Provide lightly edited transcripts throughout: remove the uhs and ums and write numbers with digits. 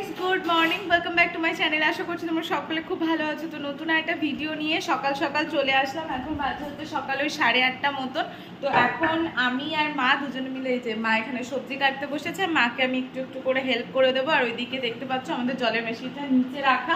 Guys, good morning, welcome back to my channel. আশা করছি তোমরা সকলে খুব ভালো আছো। তো নতুন একটা ভিডিও নিয়ে সকাল সকাল চলে আসলাম। এখন বাজে হচ্ছে সকাল ওই 8:30 মতন। তো এখন আমি আর মা দুজনে মিলে, এই যে মা এখানে সবজি কাটতে বসেছে, মাকে আমি একটু একটু করে হেল্প করে দেবো। আর ওইদিকে দেখতে পাচ্ছ আমাদের জলের মেশিনটা নিচে রাখা,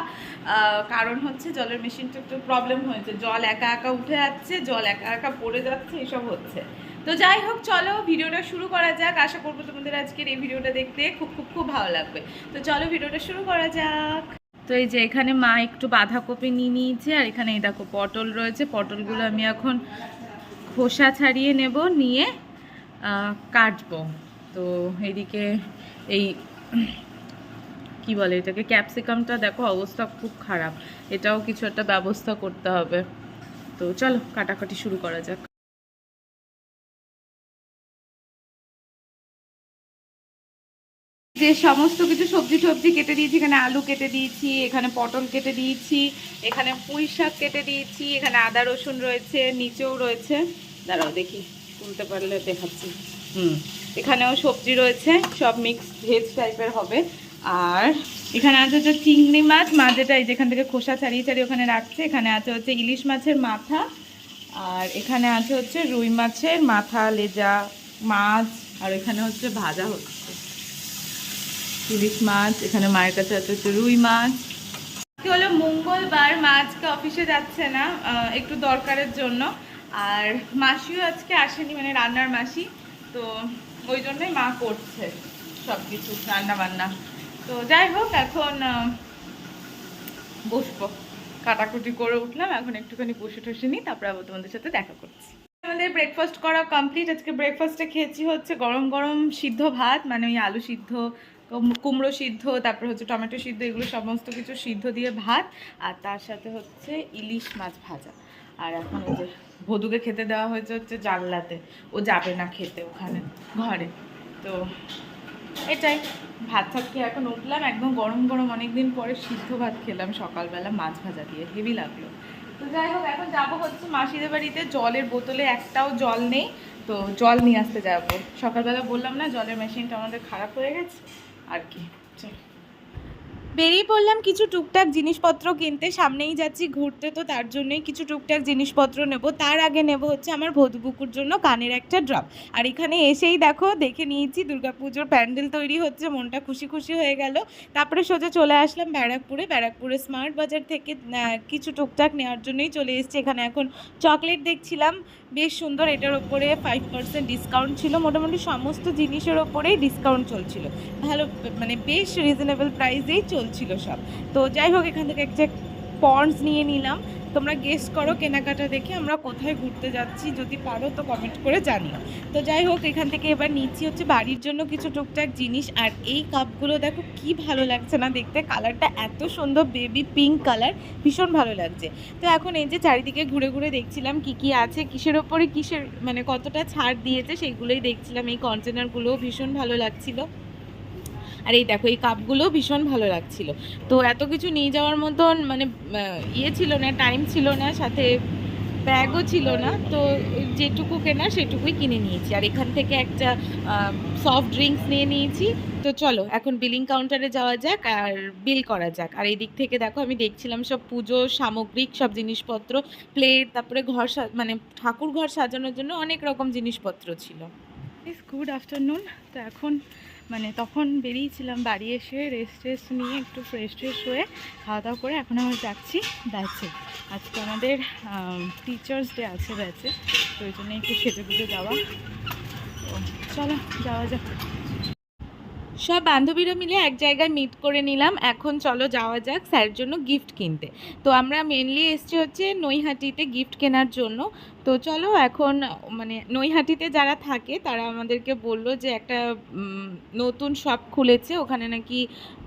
কারণ হচ্ছে জলের মেশিনটা একটু প্রবলেম হয়েছে। জল একা একা উঠে যাচ্ছে, জল একা একা পড়ে যাচ্ছে, এসব হচ্ছে। তো যাই হোক, চলো ভিডিওটা শুরু করা যাক। আশা করবো তোমাদের আজকের এই ভিডিওটা দেখতে খুব খুব খুব ভালো লাগবে। তো চলো ভিডিওটা শুরু করা যাক। তো এই যে এখানে মা একটু বাঁধাকপি নিয়ে নিয়েছে, আর এখানে এই দেখো পটল রয়েছে। পটলগুলো আমি এখন খোসা ছাড়িয়ে নেব, নিয়ে কাটবো। তো এইদিকে এই কি বলে এটাকে, ক্যাপসিকামটা দেখো অবস্থা খুব খারাপ, এটাও কিছু একটা ব্যবস্থা করতে হবে। তো চলো কাটাকাটি শুরু করা যাক। যে সমস্ত কিছু সবজি টবজি কেটে দিয়েছি, এখানে আলু কেটে দিয়েছি, এখানে পটল কেটে দিয়েছি, এখানে পুঁই শাক কেটে দিয়েছি, এখানে আদা রসুন রয়েছে, নিচেও রয়েছে। দাঁড়াও দেখি, তুলতে পারলে দেখাচ্ছি। এখানেও সবজি রয়েছে, সব মিক্স ভেজ টাইপের হবে। আর এখানে আছে হচ্ছে চিংড়ি মাছ, মা যেটা এই যেখান থেকে খোসা ছাড়িয়ে ছাড়িয়ে ওখানে রাখছে। এখানে আছে হচ্ছে ইলিশ মাছের মাথা, আর এখানে আছে হচ্ছে রুই মাছের মাথা, লেজা মাছ, আর এখানে হচ্ছে ভাজা হচ্ছে ইলিশ মাছ। এখানে মায়ের কাছে আছে হচ্ছে রুই মাছ। কি হলো, মঙ্গলবার, মা আজকে অফিসে যাচ্ছে না, একটু দরকারের জন্য। আর মাসিও আজকে আসেনি, মানে রান্নার মাসি। তো ওই জন্যই মা করছে সব কিছু রান্না বান্না। তো যাই হোক, এখন বসবো, কাটাকুটি করে উঠলাম, এখন একটুখানি বসে টসে নিই, তারপরে আবার তোমাদের সাথে দেখা করছি। আমাদের ব্রেকফাস্ট করা কমপ্লিট। আজকে ব্রেকফাস্টে খেয়েছি হচ্ছে গরম গরম সিদ্ধ ভাত, মানে ওই আলু সিদ্ধ, কুমড়ো সিদ্ধ, তারপরে হচ্ছে টমেটো সিদ্ধ, এগুলো সমস্ত কিছু সিদ্ধ দিয়ে ভাত, আর তার সাথে হচ্ছে ইলিশ মাছ ভাজা। আর এখন ওই যে ভদুকে খেতে দেওয়া হয়েছে হচ্ছে জানলাতে, ও যাবে না খেতে ওখানে ঘরে। তো এটাই, ভাত ভাত খেয়ে এখন উঠলাম, একদম গরম গরম অনেকদিন পরে সিদ্ধ ভাত খেলাম সকালবেলা মাছ ভাজা দিয়ে, হেভি লাগলো। তো যাই হোক, এখন যাবো হচ্ছে মাসিদের বাড়িতে। জলের বোতলে একটাও জল নেই, তো জল নিয়ে আসতে যাবো। সকালবেলা বললাম না জলের মেশিনটা আমাদের খারাপ হয়ে গেছে আর কি। চল, বেরিয়ে পড়লাম কিছু টুকটাক জিনিসপত্র কিনতে। সামনেই যাচ্ছি ঘুরতে, তো তার জন্যই কিছু টুকটাক জিনিসপত্র নেব। তার আগে নেব হচ্ছে আমার ভদুপুকুর জন্য কানের একটা ড্রপ। আর এখানে এসেই দেখো, দেখে নিয়েছি দুর্গাপুজোর প্যান্ডেল তৈরি হচ্ছে, মনটা খুশি খুশি হয়ে গেল। তারপরে সোজা চলে আসলাম ব্যারাকপুরে স্মার্ট বাজার থেকে কিছু টুকটাক নেওয়ার জন্যই চলে এসেছি। এখানে এখন চকলেট দেখছিলাম, বেশ সুন্দর, এটার ওপরে 5% ডিসকাউন্ট ছিল। মোটামুটি সমস্ত জিনিসের ওপরেই ডিসকাউন্ট চলছিল, ভালো, মানে বেশ রিজনেবল প্রাইসেই চলছিল সব। তো যাই হোক, এখান থেকে একটা পন্ডস নিয়ে নিলাম। তোমরা গেস করো কেনাকাটা দেখে আমরা কোথায় ঘুরতে যাচ্ছি, যদি পারো তো কমেন্ট করে জানিও। তো যাই হোক, এখান থেকে এবার নিচ্ছি হচ্ছে বাড়ির জন্য কিছু টুকটাক জিনিস। আর এই কাপগুলো দেখো কি ভালো লাগছে না দেখতে, কালারটা এত সুন্দর, বেবি পিঙ্ক কালার, ভীষণ ভালো লাগছে। তো এখন এই যে চারিদিকে ঘুরে ঘুরে দেখছিলাম কি কি আছে, কিসের ওপরে কিসের, মানে কতটা ছাড় দিয়েছে সেইগুলোই দেখছিলাম। এই কন্টেনারগুলোও ভীষণ ভালো লাগছিল, আর এই দেখো এই কাপগুলোও ভীষণ ভালো লাগছিল। তো এত কিছু নিয়ে যাওয়ার মতন মানে ইয়ে ছিল না, টাইম ছিল না, সাথে ব্যাগও ছিল না। তো যেটুকু কেনা সেটুকুই কিনে নিয়েছি। আর এখান থেকে একটা সফট ড্রিঙ্কস নিয়ে নিয়েছি। তো চলো এখন বিলিং কাউন্টারে যাওয়া যাক আর বিল করা যাক। আর এই দিক থেকে দেখো, আমি দেখছিলাম সব পুজো সামগ্রিক সব জিনিসপত্র, প্লেট, তারপরে ঘর মানে ঠাকুর ঘর সাজানোর জন্য অনেক রকম জিনিসপত্র ছিল। Good afternoon. তো এখন মানে তখন বেরিয়েছিলাম, বাড়ি এসে রেস্ট নিয়ে একটু ফ্রেশ হয়ে খাওয়া দাওয়া করে এখন আমরা যাচ্ছি ব্যাচে। আজকে আমাদের টিচার্স ডে আছে ব্যাচে, তো ওই জন্য একটু সেজে গুজে যাওয়া। তো চলো যাওয়া যাক। সব বান্ধবীরা মিলে এক জায়গায় মিট করে নিলাম, এখন চলো যাওয়া যাক স্যারের জন্য গিফট কিনতে। তো আমরা মেনলি এসছি হচ্ছে নৈহাটিতে গিফট কেনার জন্য। তো চলো এখন, মানে নৈহাটিতে যারা থাকে তারা আমাদেরকে বললো যে একটা নতুন শপ খুলেছে, ওখানে নাকি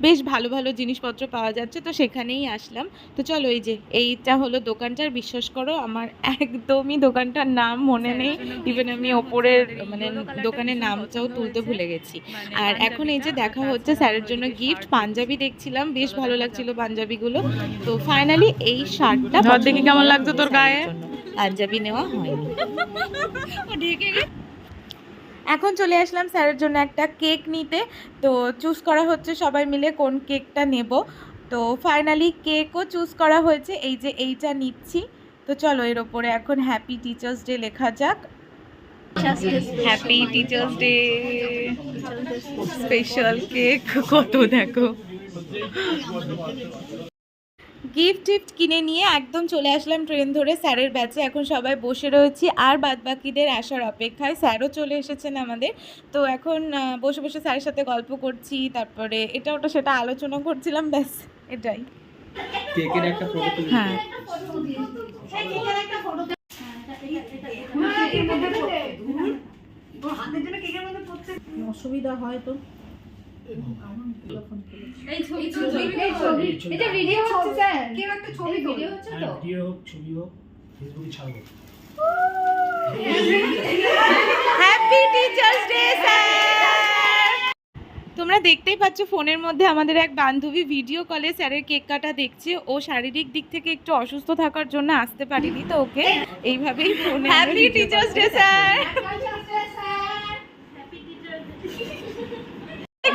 বেশ ভালো ভালো জিনিসপত্র পাওয়া যাচ্ছে, তো সেখানেই আসলাম। তো চলো, এই যে এইটা হলো দোকানটার, বিশ্বাস করো আমার একদমই দোকানটার নাম মনে নেই, ইভেন আমি ওপরের মানে দোকানের নামটাও তুলতে ভুলে গেছি। আর এখন এই যে দেখা হচ্ছে স্যারের জন্য গিফট, পাঞ্জাবি দেখছিলাম, বেশ ভালো লাগছিল পাঞ্জাবিগুলো। তো ফাইনালি এই শার্টটা দেখি কেমন লাগছে তোর গায়ে, পাঞ্জাবি নেওয়া হয়নি। এখন চলে আসলাম স্যারের জন্য একটা কেক নিতে। তো চুজ করা হচ্ছে সবাই মিলে কোন কেকটা নেব। তো ফাইনালি কেকও চুজ করা হয়েছে, এই যে এইটা নিচ্ছি। তো চলো এর ওপরে এখন হ্যাপি টিচার্স ডে লেখা যাক। Happy teachers day, special cake কত দেখো। গিফট কিনে নিয়ে একদম চলে আসলাম ট্রেন ধরে স্যারের ব্যাচে। এখন সবাই বসে রয়েছি আর বাদবাকিদের আসার অপেক্ষায়। স্যারও চলে এসেছেন আমাদের। তো এখন বসে বসে স্যারের সাথে গল্প করছি, তারপরে এটা ওটা সেটা আলোচনা করছিলাম, ব্যাস এটাই। কেকের একটা ফটো তুলে হ্যাঁ অসুবিধা হয় তো। Happy teachers day sir. তোমরা দেখতেই পাচ্ছ ফোনের মধ্যে আমাদের এক বান্ধবী ভিডিও কলে স্যারের কেক কাটা দেখছে। ও শারীরিক দিক থেকে একটু অসুস্থ থাকার জন্য আসতে পারিনি, তো ওকে এইভাবেই ফোনে হ্যাপি টিচার্স ডে স্যার।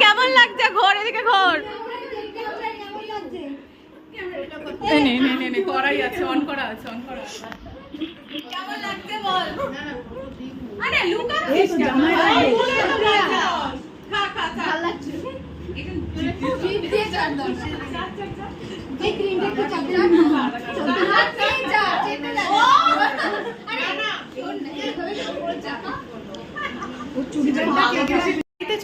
কেমন লাগছে? ঘর এদিকে ঘর। করাই আছে, অন করা আছে, অন করা আছে। কেমন লাগছে বল? আরে লুকাচ্ছিস কেন? খা খা খা। ভালো লাগছে। ক্রিম দিয়ে চার দাও। এই ক্রিমটা একটু চাপ দাও না। হাত দিয়ে যা, চেপে দাও। আরে না, এইভাবে করে চাপা। ও চুড়িটা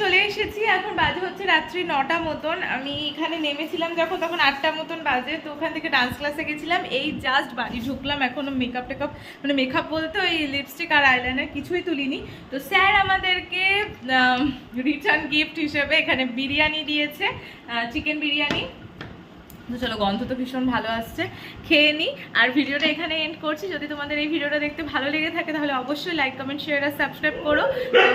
চলে এসেছি। এখন বাজে হচ্ছে রাত্রি 9টা মতন। আমি এখানে নেমেছিলাম যখন, তখন 8টা মতন বাজে। তো ওখান থেকে ডান্স ক্লাসে গেছিলাম, এই জাস্ট বাড়ি ঢুকলাম। এখনো মেকআপ টেকআপ, মানে মেকআপ বলতে ওই লিপস্টিক আর আইলাইনার কিছুই তুলিনি। তো স্যার আমাদেরকে রিটার্ন গিফট হিসেবে এখানে বিরিয়ানি দিয়েছে, চিকেন বিরিয়ানি। তো চলো, গন্ধ তো ভীষণ ভালো আসছে, খেয়ে নিই। আর ভিডিওটা এখানে এন্ড করছি। যদি তোমাদের এই ভিডিওটা দেখতে ভালো লেগে থাকে তাহলে অবশ্যই লাইক কমেন্ট শেয়ার আর সাবস্ক্রাইব করো।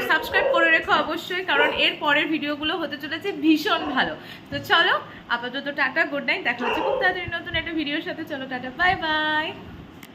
সাবস্ক্রাইব করে রেখো অবশ্যই, কারণ এর পরের ভিডিওগুলো হতে চলেছে ভীষণ ভালো। তো চলো আপাতত টাটা, গুড নাইট। দেখা হচ্ছে খুব তাড়াতাড়ি নতুন একটা ভিডিওর সাথে। চলো টাটা, বাই বাই।